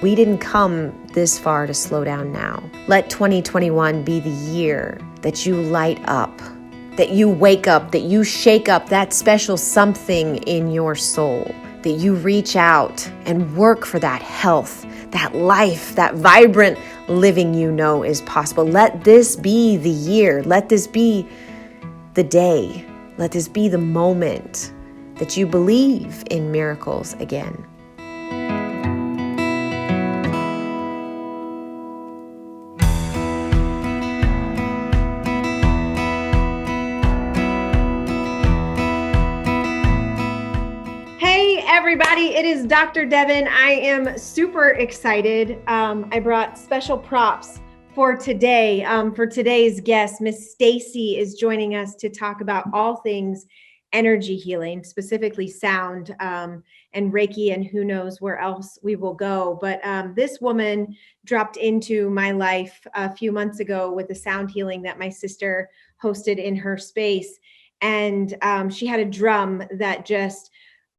We didn't come this far to slow down now. Let 2021 be the year that you light up, that you wake up, that you shake up that special something in your soul, that you reach out and work for that health, that life, that vibrant living you know is possible. Let this be the year. Let this be the day. Let this be the moment that you believe in miracles again. Everybody, it is Dr. Devin. I am super excited. I brought special props for today. For today's guest, Miss Stacey is joining us to talk about all things energy healing, specifically sound and Reiki, and who knows where else we will go. But this woman dropped into my life a few months ago with the sound healing that my sister hosted in her space. And she had a drum that just,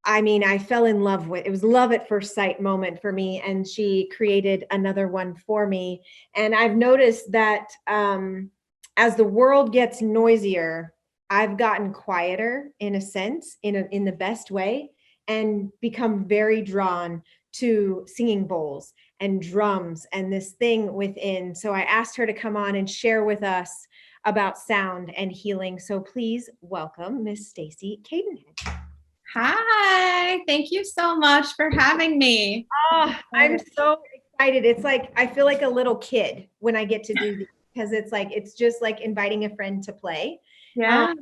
I fell in love with. It was love at first sight moment for me. And she created another one for me. And I've noticed that as the world gets noisier, I've gotten quieter in a sense, in the best way, and become very drawn to singing bowls and drums and this thing within. So I asked her to come on and share with us about sound and healing. So please welcome Miss Stacey Cadenhead. Hi, thank you so much for having me. Oh, I'm so excited. It's like, I feel like a little kid when I get to do this, because it's just like inviting a friend to play. Yeah.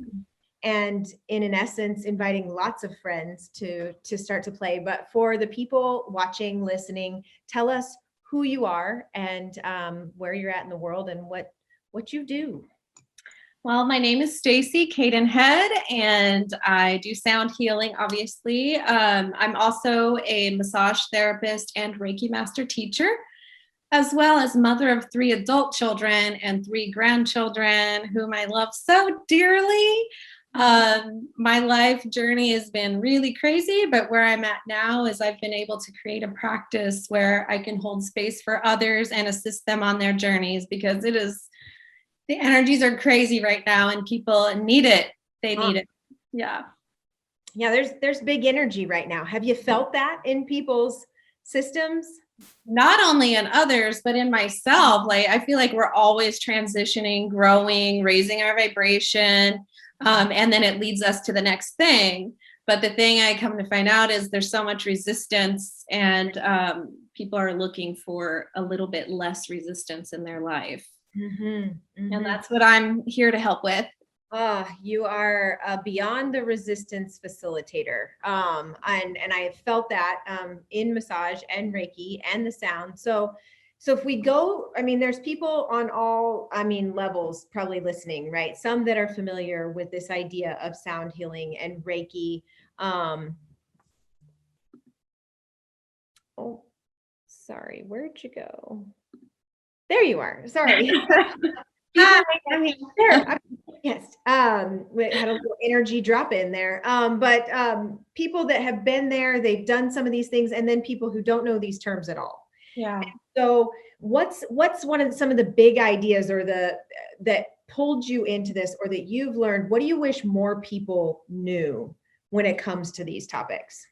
And in essence, inviting lots of friends to start to play. But for the people watching, listening, tell us who you are and where you're at in the world and what you do. Well, my name is Stacey Cadenhead, and I do sound healing, obviously. I'm also a massage therapist and Reiki master teacher, as well as mother of 3 adult children and 3 grandchildren, whom I love so dearly. My life journey has been really crazy, but where I'm at now is I've been able to create a practice where I can hold space for others and assist them on their journeys, because the energies are crazy right now and people need it. They need it. Yeah. Yeah. There's big energy right now. Have you felt that in people's systems? Not only in others, but in myself. Like, I feel like we're always transitioning, growing, raising our vibration. And then it leads us to the next thing. But the thing I come to find out is there's so much resistance, and people are looking for a little bit less resistance in their life. Mm-hmm, mm-hmm. And that's what I'm here to help with. You are a beyond the resistance facilitator. And I have felt that in massage and Reiki and the sound. So if we go, there's people on all, levels probably listening, right? Some that are familiar with this idea of sound healing and Reiki. Oh, sorry, where'd you go? There you are. Sorry. Hi, I'm here. Yes. We had a little energy drop in there. But people that have been there, they've done some of these things, and then people who don't know these terms at all. Yeah. And so what's some of the big ideas or that pulled you into this, or that you've learned? What do you wish more people knew when it comes to these topics?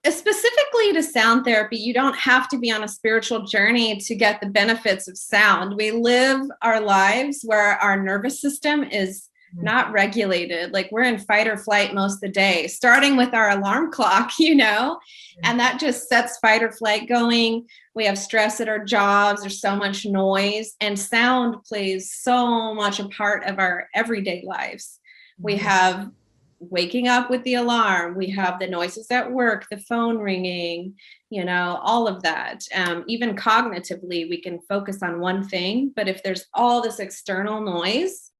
Specifically to sound therapy, you don't have to be on a spiritual journey to get the benefits of sound. We live our lives where our nervous system is not regulated. Like, we're in fight or flight most of the day, starting with our alarm clock, and that just sets fight or flight going. We have stress at our jobs. There's so much noise, and sound plays so much a part of our everyday lives. We have waking up with the alarm, we have the noises at work, the phone ringing, all of that. Even cognitively, we can focus on one thing, but if there's all this external noise,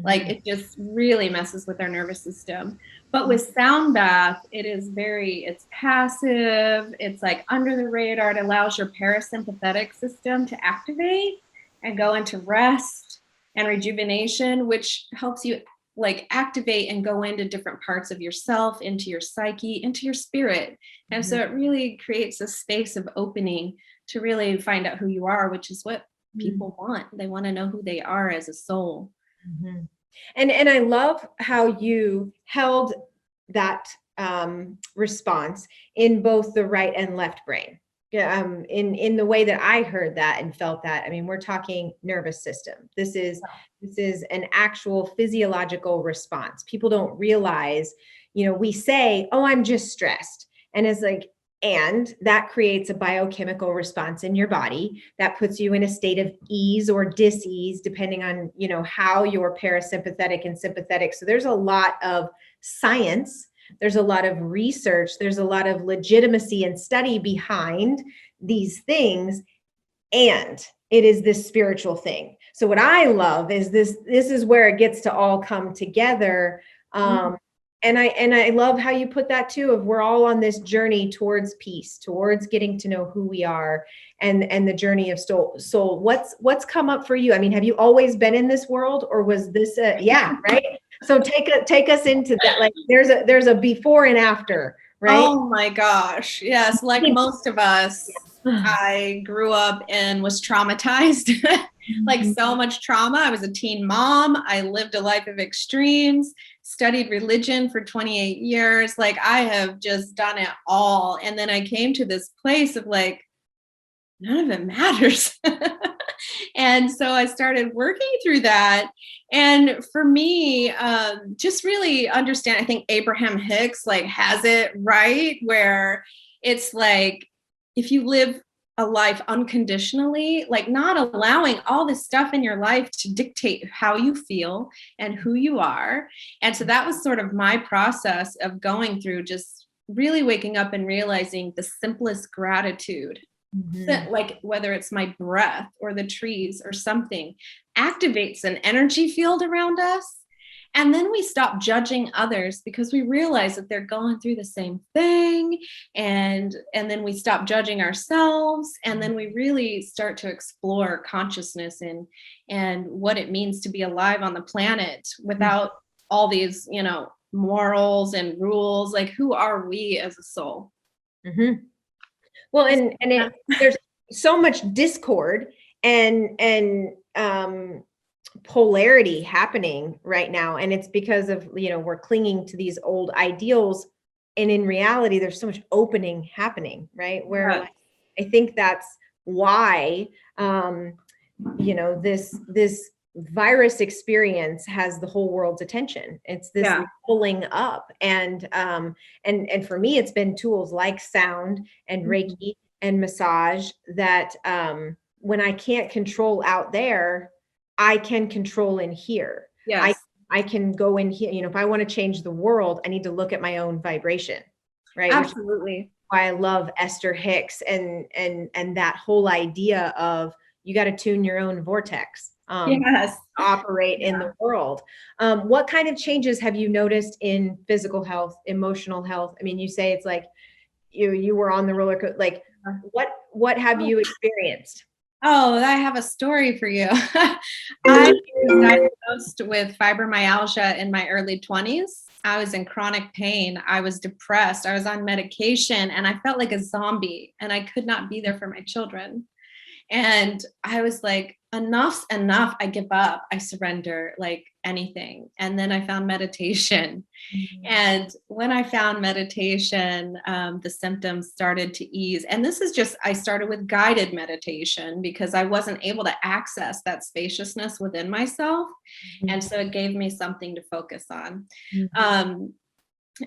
like, it just really messes with our nervous system. But with sound bath, it's passive, it's like under the radar. It allows your parasympathetic system to activate and go into rest and rejuvenation, which helps you like activate and go into different parts of yourself, into your psyche, into your spirit. And so it really creates a space of opening to really find out who you are, which is what people want. They want to know who they are as a soul. And I love how you held that response in both the right and left brain. In the way that I heard that and felt that. I mean, we're talking nervous system. This is an actual physiological response. People don't realize, we say, "Oh, I'm just stressed," and it's like, and that creates a biochemical response in your body that puts you in a state of ease or dis-ease, depending on, how you're parasympathetic and sympathetic. So there's a lot of science, there's a lot of research, there's a lot of legitimacy and study behind these things. And it is this spiritual thing. So what I love is this is where it gets to all come together. And I love how you put that too, of we're all on this journey towards peace, towards getting to know who we are, and the journey of soul. What's come up for you? I mean, have you always been in this world, or was this right? So take us into that. Like there's a before and after, right? Oh my gosh. Yes. Like most of us, I grew up and was traumatized, like so much trauma. I was a teen mom. I lived a life of extremes, studied religion for 28 years. Like I have just done it all. And then I came to this place of like, none of it matters. And so I started working through that. And for me, just really understand, I think Abraham Hicks like has it right, where it's like, if you live a life unconditionally, like not allowing all this stuff in your life to dictate how you feel and who you are. And so that was sort of my process of going through, just really waking up and realizing the simplest gratitude. Like whether it's my breath or the trees or something activates an energy field around us. And then we stop judging others because we realize that they're going through the same thing. And then we stop judging ourselves. And then we really start to explore consciousness and what it means to be alive on the planet without all these, morals and rules. Like, who are we as a soul? Well, and there's so much discord and polarity happening right now. And it's because of, we're clinging to these old ideals. And in reality, there's so much opening happening, right? Where I think that's why, this virus experience has the whole world's attention. It's this pulling up. And for me, it's been tools like sound and Reiki and massage that when I can't control out there, I can control in here. Yes. I can go in here. If I want to change the world, I need to look at my own vibration, right? Absolutely. Why I love Esther Hicks and that whole idea of you got to tune your own vortex. Operate in the world. What kind of changes have you noticed in physical health, emotional health? I mean, you say it's like you were on the roller coaster. Like, what have you experienced? Oh, I have a story for you. I was diagnosed with fibromyalgia in my early 20s. I was in chronic pain. I was depressed. I was on medication, and I felt like a zombie, and I could not be there for my children. And I was like, enough's enough. I give up. I surrender, like anything. And then I found meditation. And when I found meditation, the symptoms started to ease. And this is just, I started with guided meditation because I wasn't able to access that spaciousness within myself. And so it gave me something to focus on. And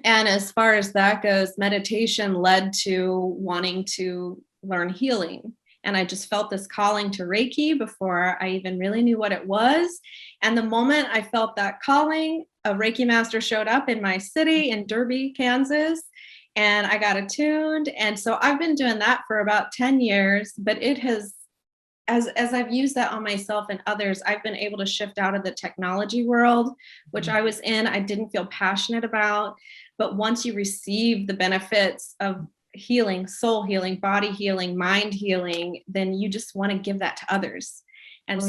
as far as that goes, meditation led to wanting to learn healing. And I just felt this calling to Reiki before I even really knew what it was. And the moment I felt that calling, a Reiki master showed up in my city in Derby, Kansas, and I got attuned. And so I've been doing that for about 10 years, but it has, as I've used that on myself and others, I've been able to shift out of the technology world, which I was in, I didn't feel passionate about. But once you receive the benefits of healing, soul healing, body healing, mind healing, then you just want to give that to others. And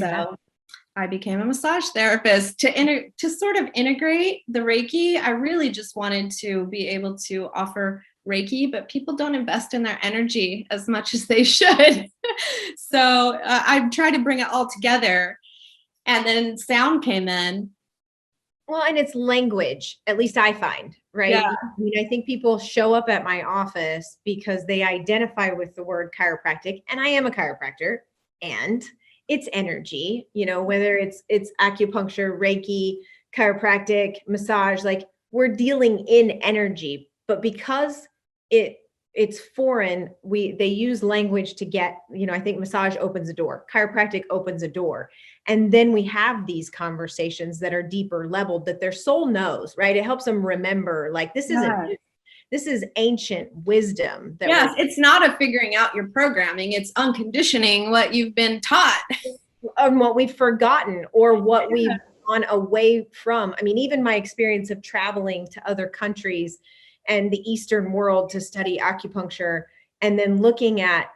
I became a massage therapist to sort of integrate the Reiki. I really just wanted to be able to offer Reiki, but people don't invest in their energy as much as they should. So I tried to bring it all together, and then sound came in. Well, and it's language, at least I find, right? Yeah. I mean, I think people show up at my office because they identify with the word chiropractic, and I am a chiropractor, and it's energy, whether it's acupuncture, Reiki, chiropractic, massage, like we're dealing in energy, but because it's foreign, they use language to get, I think massage opens a door, chiropractic opens a door. And then we have these conversations that are deeper leveled that their soul knows, right? It helps them remember, like, this is ancient wisdom. Yes, it's not a figuring out your programming. It's unconditioning what you've been taught. And what we've forgotten or what we've gone away from. I mean, even my experience of traveling to other countries and the Eastern world to study acupuncture, and then looking at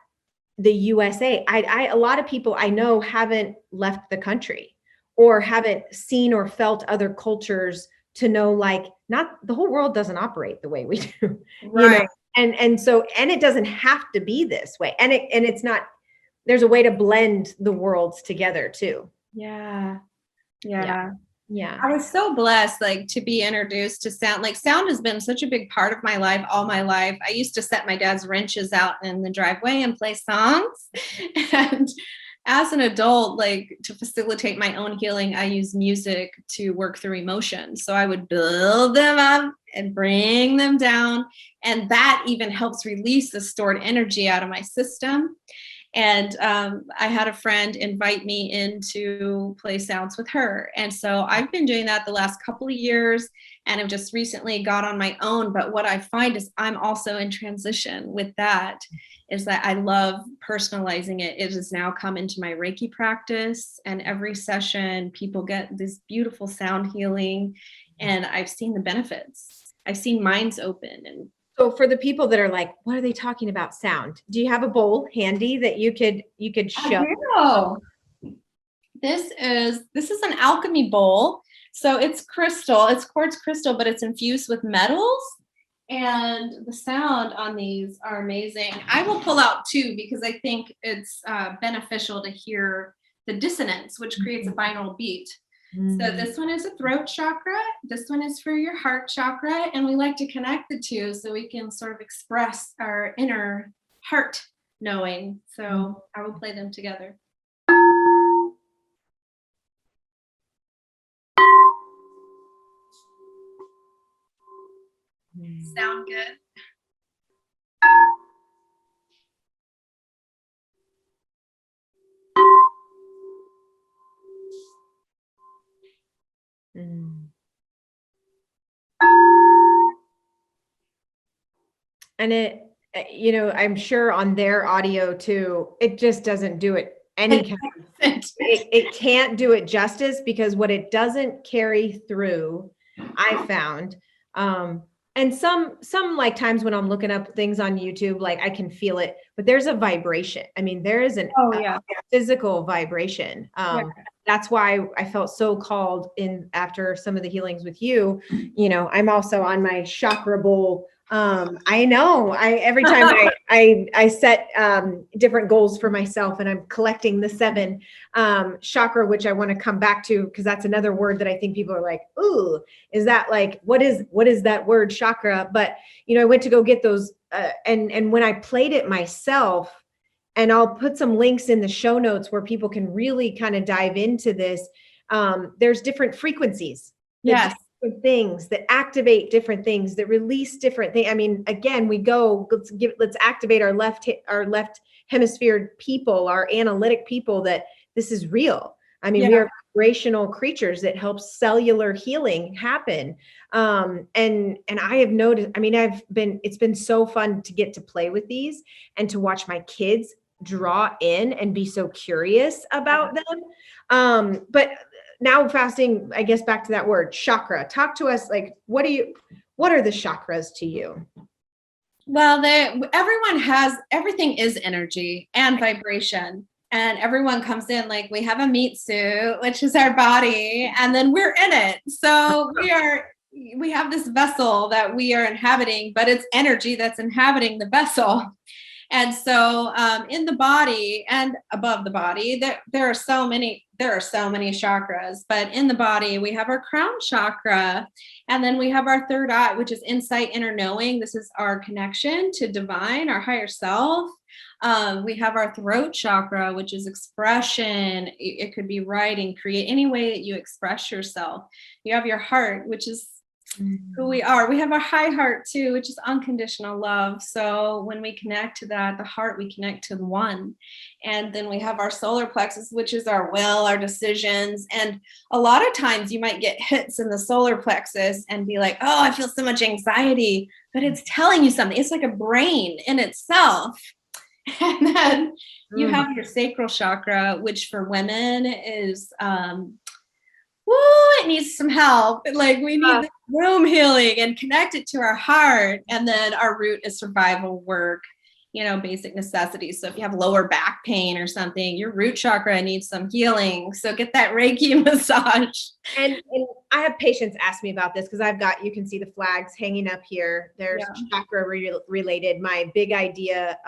the USA, a lot of people I know haven't left the country or haven't seen or felt other cultures to know, like, not the whole world doesn't operate the way we do, Right. And so it doesn't have to be this way. And it's not, there's a way to blend the worlds together too. Yeah. I was so blessed, like, to be introduced to sound. Like, sound has been such a big part of my life, all my life. I used to set my dad's wrenches out in the driveway and play songs. And as an adult, like, to facilitate my own healing, I use music to work through emotions. So I would build them up and bring them down. And that even helps release the stored energy out of my system. And I had a friend invite me in to play sounds with her. And so I've been doing that the last couple of years, and I've just recently got on my own. But what I find is I'm also in transition with that, is that I love personalizing it. It has now come into my Reiki practice, and every session people get this beautiful sound healing, and I've seen the benefits. I've seen minds open. And so for the people that are like, what are they talking about sound? Do you have a bowl handy that you could show? This is an alchemy bowl. So it's crystal, it's quartz crystal, but it's infused with metals. And the sound on these are amazing. I will pull out two because I think it's beneficial to hear the dissonance, which creates a binaural beat. So this one is a throat chakra. This one is for your heart chakra. And we like to connect the two so we can sort of express our inner heart knowing. So I will play them together. Sound good? And I'm sure on their audio too, it just doesn't do it any kind of, it can't do it justice, because what it doesn't carry through, I found, and some like times when I'm looking up things on YouTube, like I can feel it, but there's a vibration. I mean, there is a physical vibration. That's why I felt so called in after some of the healings with you. I'm also on my chakra bowl. I know every time I set different goals for myself, and I'm collecting the 7 chakra, which I want to come back to, because that's another word that I think people are like, ooh, is that like, what is that word chakra? But, I went to go get those and when I played it myself, and I'll put some links in the show notes where people can really kind of dive into this. There's different frequencies. Yes. Things that activate different things, that release different things. I mean, again, let's activate our left hemisphere people, our analytic people, that this is real. I mean, we are vibrational creatures that help cellular healing happen. And I have noticed, I mean, it's been so fun to get to play with these and to watch my kids draw in and be so curious about them. But now fasting, I guess, back to that word chakra, talk to us, like, what are the chakras to you? Well, everything is energy and vibration. and everyone comes in like we have a meat suit, which is our body, and then we're in it. So we have this vessel that we are inhabiting, but it's energy that's inhabiting the vessel. And so in the body and above the body, there are so many chakras, but in the body, we have our crown chakra, and then we have our third eye, which is insight, inner knowing. This is our connection to divine, our higher self. We have our throat chakra, which is expression. It could be writing, create, any way that you express yourself. You have your heart, which is who we are. We have our high heart too, which is unconditional love. So when we connect to that, the heart, we connect to the one. And then we have our solar plexus, which is our will, our decisions. And a lot of times you might get hits in the solar plexus and be like, oh, I feel so much anxiety, but it's telling you something. It's like a brain in itself. And then you have your sacral chakra, which for women is, it needs some help. Like we need the womb healing and connect it to our heart. And then our root is survival work, basic necessities. So if you have lower back pain or something, your root chakra needs some healing. So get that Reiki massage. And I have patients ask me about this because you can see the flags hanging up here. There's chakra related. My big idea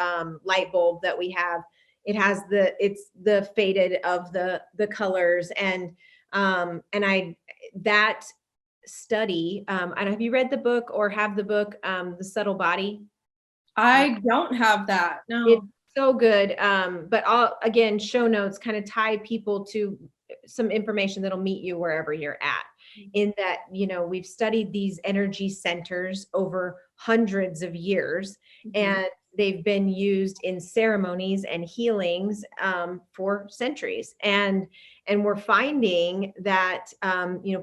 light bulb that we have, it's the faded of the colors. And that study, and have you read the book or have the book, The Subtle Body? I don't have that. No. It's so good. But again, show notes kind of tie people to some information that'll meet you wherever you're at. In that, we've studied these energy centers over hundreds of years, and they've been used in ceremonies and healings for centuries. And we're finding that,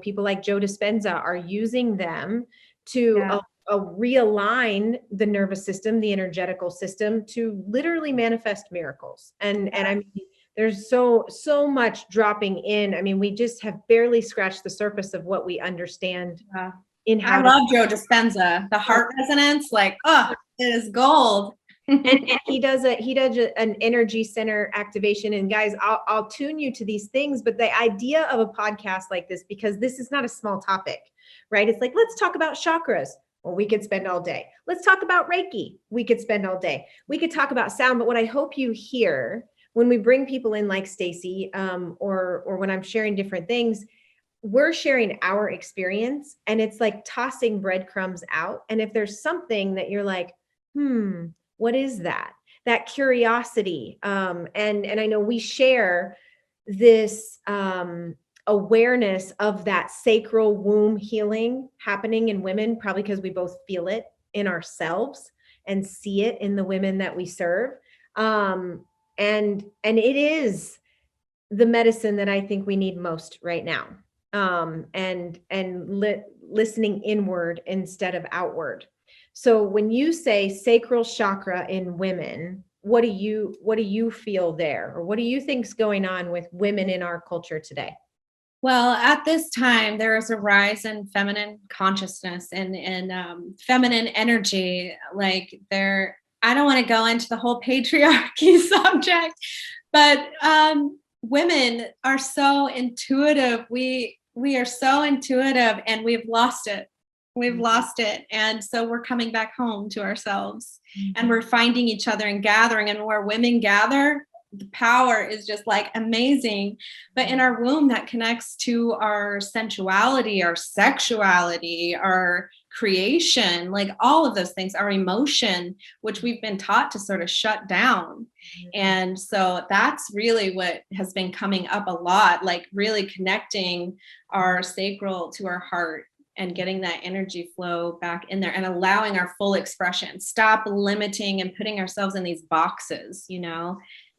people like Joe Dispenza are using them to realign the nervous system, the energetical system, to literally manifest miracles. And I mean, there's so much dropping in. I mean, we just have barely scratched the surface of what we understand. I love Joe Dispenza. The heart resonance, it is gold. and he does an energy center activation. And guys, I'll tune you to these things, but the idea of a podcast like this, because this is not a small topic, right? It's like, let's talk about chakras. Well, we could spend all day. Let's talk about Reiki. We could spend all day. We could talk about sound. But what I hope you hear when we bring people in like Stacey, or when I'm sharing different things, we're sharing our experience, and it's like tossing breadcrumbs out. And if there's something that you're like, what is that? That curiosity. And I know we share this awareness of that sacral womb healing happening in women, probably because we both feel it in ourselves and see it in the women that we serve. And it is the medicine that I think we need most right now. Listening inward instead of outward. So when you say sacral chakra in women, what do you feel there? Or what do you think's going on with women in our culture today? Well, at this time, there is a rise in feminine consciousness and feminine energy. I don't want to go into the whole patriarchy subject, but women are so intuitive. We are so intuitive, and we've lost it. We've lost it. And so we're coming back home to ourselves, and we're finding each other and gathering. And where women gather, the power is just amazing. But in our womb, that connects to our sensuality, our sexuality, our creation, all of those things, our emotion, which we've been taught to sort of shut down. And so that's really what has been coming up a lot, really connecting our sacral to our heart and getting that energy flow back in there and allowing our full expression. Stop limiting and putting ourselves in these boxes.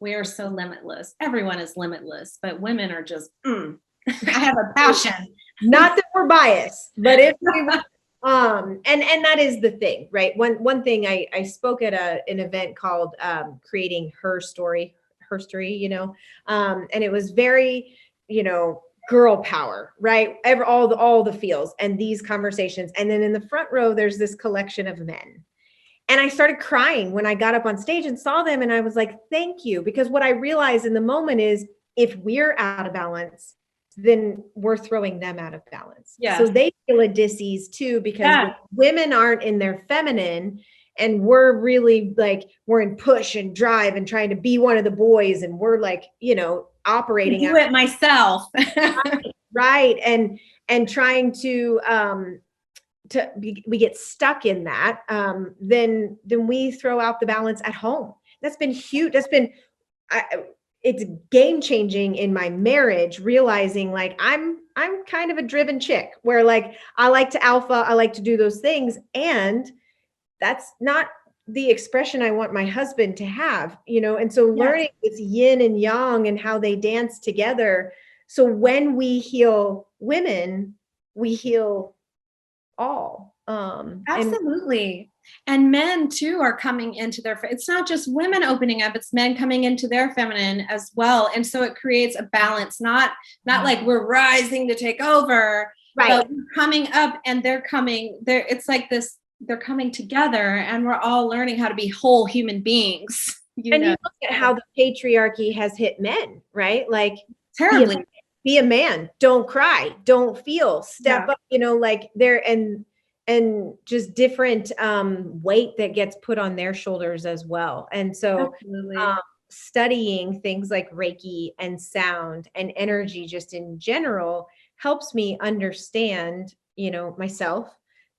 We are so limitless. Everyone is limitless, but women are just, I have a passion. Not that we're biased, but if we and that is the thing, right? One thing I spoke at an event called Creating Her Story, and it was very, girl power, right? All the feels and these conversations. And then in the front row, there's this collection of men. And I started crying when I got up on stage and saw them. And I was like, thank you. Because what I realized in the moment is if we're out of balance, then we're throwing them out of balance. Yes. So they feel a dis-ease too, because when women aren't in their feminine and we're really like, we're in push and drive and trying to be one of the boys. And we're like, you know, operating. Do it myself. Right. And trying to we get stuck in that, then we throw out the balance at home. That's been huge. That's been, it's game changing in my marriage, realizing like I'm kind of a driven chick where like I like to alpha, I like to do those things, and that's not the expression I want my husband to have, you know. And so learning this yin and yang and how they dance together. So when we heal women, we heal all. Absolutely. And men too are coming into their, it's not just women opening up, it's men coming into their feminine as well. And so it creates a balance, not like we're rising to take over, but we're coming up and they're coming there. It's like this, they're coming together and we're all learning how to be whole human beings. You look at how the patriarchy has hit men, right? Like terribly. Be a man, don't cry, don't feel, step up, you know, like there, and just different weight that gets put on their shoulders as well. And so studying things like Reiki and sound and energy just in general helps me understand, you know, myself,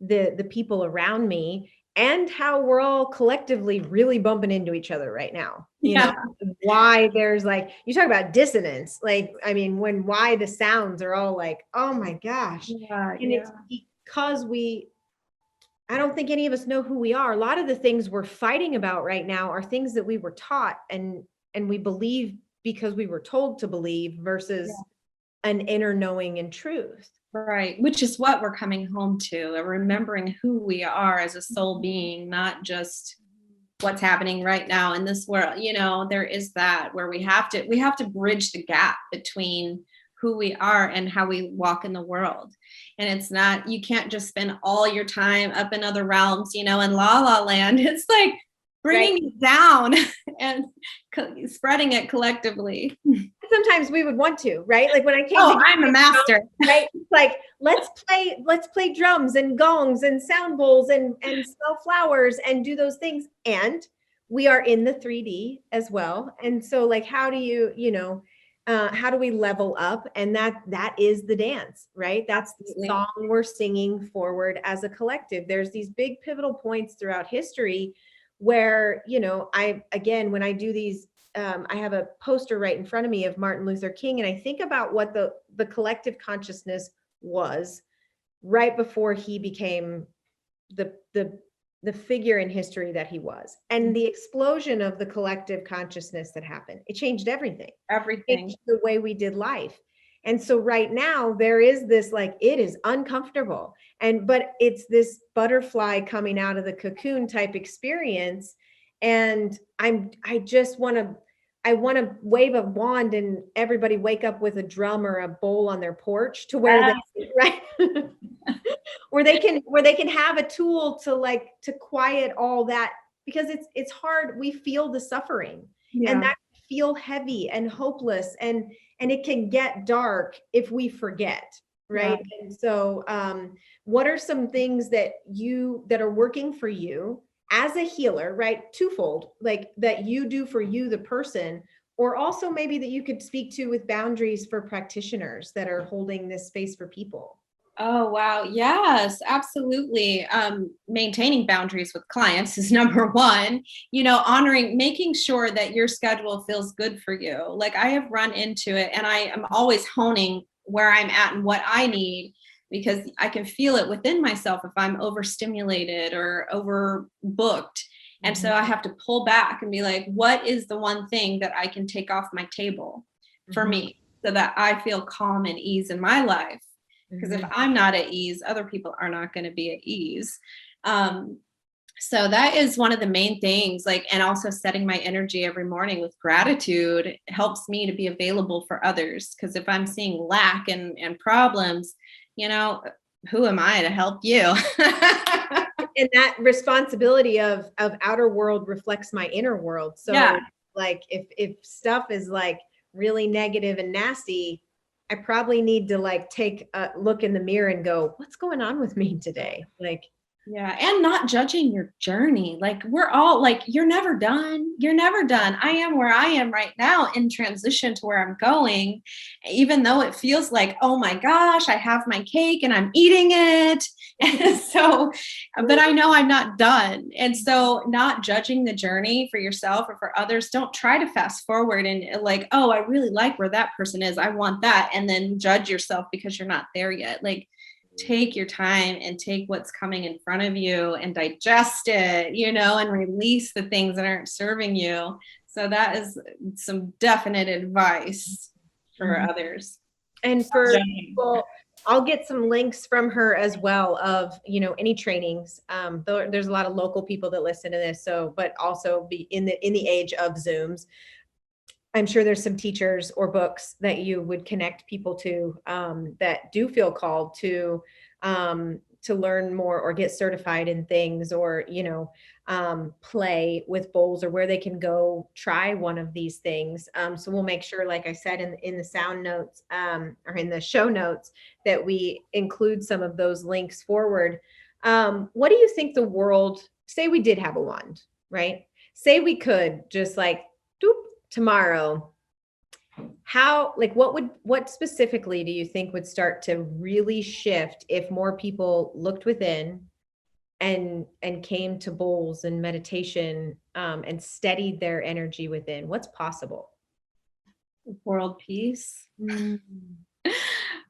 the people around me, and how we're all collectively really bumping into each other right now. You know, why there's like, you talk about dissonance, like, I mean, why the sounds are all like, oh my gosh. And it's because I don't think any of us know who we are. A lot of the things we're fighting about right now are things that we were taught and we believe because we were told to believe versus an inner knowing and truth. Right. Which is what we're coming home to, remembering who we are as a soul being, not just what's happening right now in this world. You know, there is that where we have to bridge the gap between who we are and how we walk in the world. And it's not, you can't just spend all your time up in other realms, you know, in la la land. It's like bringing it down and spreading it collectively. Sometimes we would want to, right? Like when I came I'm a master. Right? It's like, let's play drums and gongs and sound bowls and smell flowers and do those things. And we are in the 3D as well. And so like, how do you know, how do we level up? And that is the dance, right? That's the song we're singing forward as a collective. There's these big pivotal points throughout history where, you know, when I do these, I have a poster right in front of me of Martin Luther King. And I think about what the collective consciousness was right before he became the figure in history that he was, and the explosion of the collective consciousness that happened. It changed everything. It changed the way we did life. And so right now there is this, like, it is uncomfortable, but it's this butterfly coming out of the cocoon type experience. And I want to wave a wand and everybody wake up with a drum or a bowl on their porch to where where they can have a tool to quiet all that, because it's hard. We feel the suffering and that can feel heavy and hopeless, and it can get dark if we forget. Right. Yeah. And so, what are some things that are working for you as a healer, right? Twofold, like that you do for you, the person, or also maybe that you could speak to with boundaries for practitioners that are holding this space for people. Oh, wow. Yes, absolutely. Maintaining boundaries with clients is number one, you know, making sure that your schedule feels good for you. Like I have run into it, and I am always honing where I'm at and what I need, because I can feel it within myself if I'm overstimulated or overbooked. And so I have to pull back and be like, what is the one thing that I can take off my table for me so that I feel calm and ease in my life? Because if I'm not at ease, other people are not going to be at ease. So that is one of the main things, like, and also setting my energy every morning with gratitude helps me to be available for others. Because if I'm seeing lack and problems, you know, who am I to help you? and that responsibility of outer world reflects my inner world. So Yeah. like if stuff is like really negative and nasty, I probably need to like take a look in the mirror and go, what's going on with me today? Like, Yeah. And not judging your journey. Like we're all like, you're never done. You're never done. I am where I am right now in transition to where I'm going, even though it feels like, oh my gosh, I have my cake and I'm eating it. And so, but I know I'm not done. And so not judging the journey for yourself or for others, don't try to fast forward and like, oh, I really like where that person is. I want that. And then judge yourself because you're not there yet. Like, take your time and take what's coming in front of you and digest it, and release the things that aren't serving you. So that is some definite advice for others. And for people, I'll get some links from her as well of, any trainings. There's a lot of local people that listen to this. So, but also be in the age of Zooms. I'm sure there's some teachers or books that you would connect people to that do feel called to learn more or get certified in things, or play with bowls, or where they can go try one of these things. So we'll make sure, like I said, in the sound notes or in the show notes, that we include some of those links forward. What do you think the world? Say we did have a wand, right? Say we could just like doop, tomorrow, what specifically do you think would start to really shift if more people looked within and came to bowls and meditation and steadied their energy within? What's possible? World peace.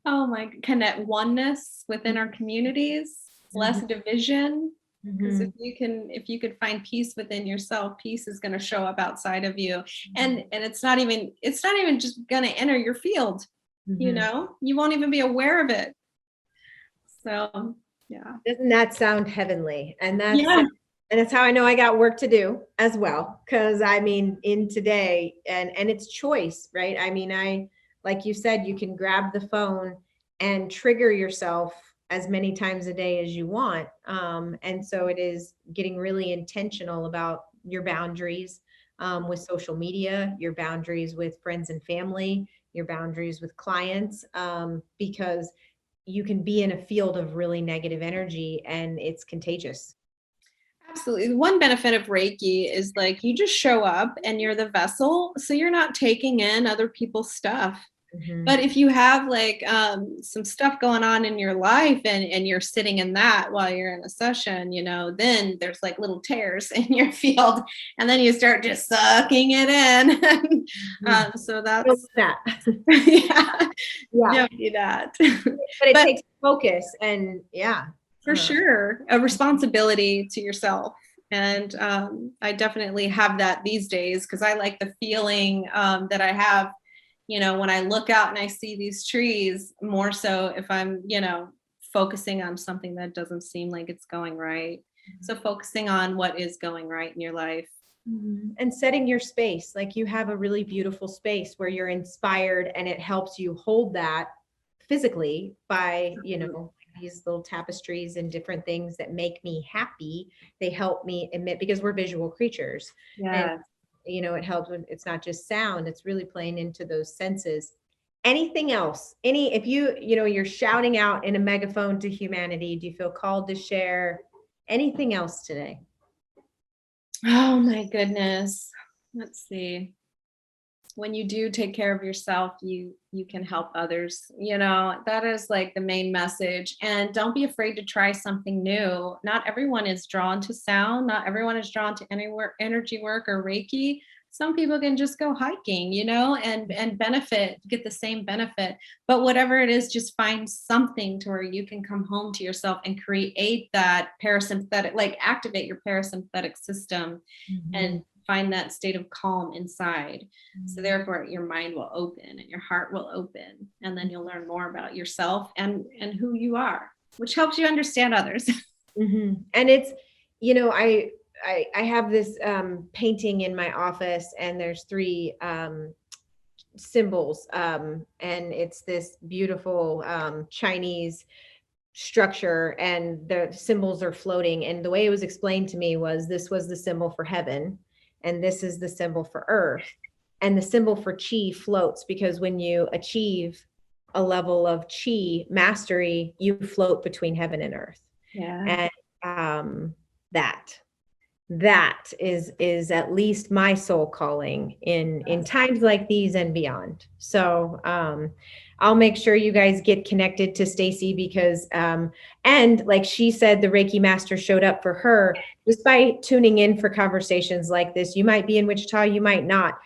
Oh my, connect oneness within our communities, less division. Because if you could find peace within yourself, peace is going to show up outside of you. And it's not even just going to enter your field. You won't even be aware of it. So, yeah. Doesn't that sound heavenly? And that's how I know I got work to do as well. Cause I mean, in today and it's choice, right? I mean, like you said, you can grab the phone and trigger yourself as many times a day as you want. And so it is getting really intentional about your boundaries with social media, your boundaries with friends and family, your boundaries with clients, because you can be in a field of really negative energy and it's contagious. Absolutely. One benefit of Reiki is like you just show up and you're the vessel. So you're not taking in other people's stuff. But if you have like some stuff going on in your life and you're sitting in that while you're in a session, then there's like little tears in your field and then you start just sucking it in. So that's that. Don't do that. But it takes focus and for sure, a responsibility to yourself. And I definitely have that these days because I like the feeling that I have when I look out and I see these trees, more so if I'm, focusing on something that doesn't seem like it's going right. So focusing on what is going right in your life. And setting your space, like you have a really beautiful space where you're inspired and it helps you hold that physically by, these little tapestries and different things that make me happy. They help me emit because we're visual creatures. Yeah. And, it helps when it's not just sound, it's really playing into those senses. Anything else? If you're shouting out in a megaphone to humanity, do you feel called to share anything else today? Oh my goodness. Let's see. When you do take care of yourself, you can help others. That is like the main message. And don't be afraid to try something new. Not everyone is drawn to sound. Not everyone is drawn to energy work or Reiki. Some people can just go hiking, and get the same benefit. But whatever it is, just find something to where you can come home to yourself and create that parasympathetic, like activate your parasympathetic system and find that state of calm inside. So therefore your mind will open and your heart will open, and then you'll learn more about yourself and who you are, which helps you understand others. And it's, I have this painting in my office and there's 3 symbols and it's this beautiful Chinese structure and the symbols are floating. And the way it was explained to me was this was the symbol for heaven and this is the symbol for earth. And the symbol for chi floats because when you achieve a level of chi mastery, you float between heaven and earth. Yeah. And that is at least my soul calling in times like these and beyond. So I'll make sure you guys get connected to Stacey because and like she said, the Reiki master showed up for her. Just by tuning in for conversations like this, you might be in Wichita, you might not.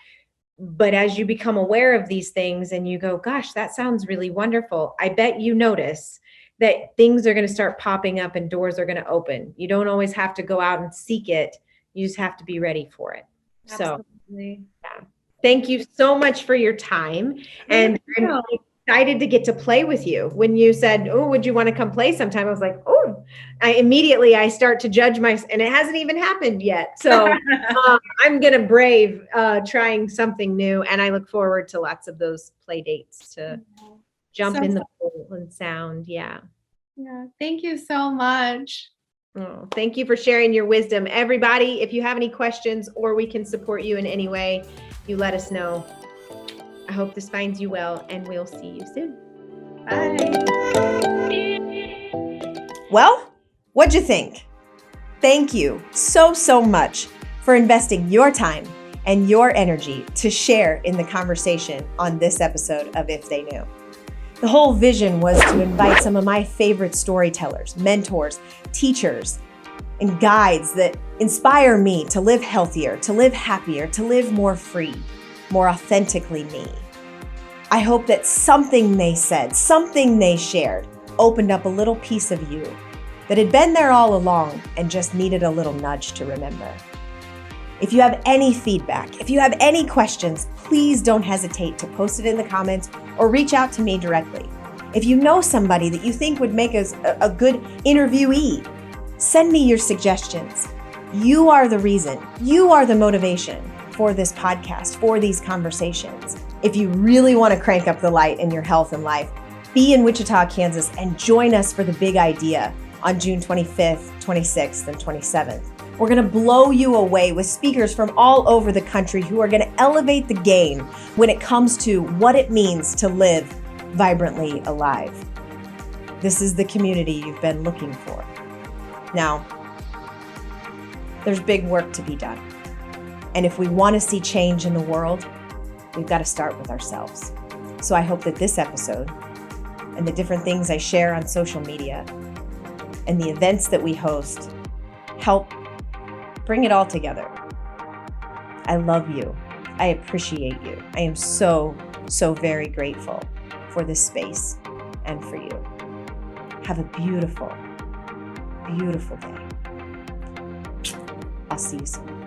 But as you become aware of these things and you go, gosh, that sounds really wonderful. I bet you notice that things are going to start popping up and doors are going to open. You don't always have to go out and seek it. You just have to be ready for it. Absolutely. So yeah. Thank you so much for your time. And I'm excited to get to play with you. When you said, oh, would you want to come play sometime? I was like, oh, I start to judge and it hasn't even happened yet. So I'm going to brave trying something new. And I look forward to lots of those play dates to jump in the pool and sound. Yeah. Yeah. Thank you so much. Oh, thank you for sharing your wisdom. Everybody, if you have any questions or we can support you in any way, you let us know. I hope this finds you well and we'll see you soon. Bye. Well, what'd you think? Thank you so much for investing your time and your energy to share in the conversation on this episode of If They Knew. The whole vision was to invite some of my favorite storytellers, mentors, teachers, and guides that inspire me to live healthier, to live happier, to live more free, more authentically me. I hope that something they said, something they shared, opened up a little piece of you that had been there all along and just needed a little nudge to remember. If you have any feedback, if you have any questions, please don't hesitate to post it in the comments or reach out to me directly. If you know somebody that you think would make us a good interviewee, send me your suggestions. You are the reason, you are the motivation for this podcast, for these conversations. If you really want to crank up the light in your health and life, be in Wichita, Kansas, and join us for the big idea on June 25th, 26th, and 27th. We're going to blow you away with speakers from all over the country who are going to elevate the game when it comes to what it means to live vibrantly alive. This is the community you've been looking for. Now, there's big work to be done. And if we want to see change in the world, we've got to start with ourselves. So I hope that this episode and the different things I share on social media and the events that we host help bring it all together. I love you. I appreciate you. I am so very grateful for this space and for you. Have a beautiful day. I'll see you soon.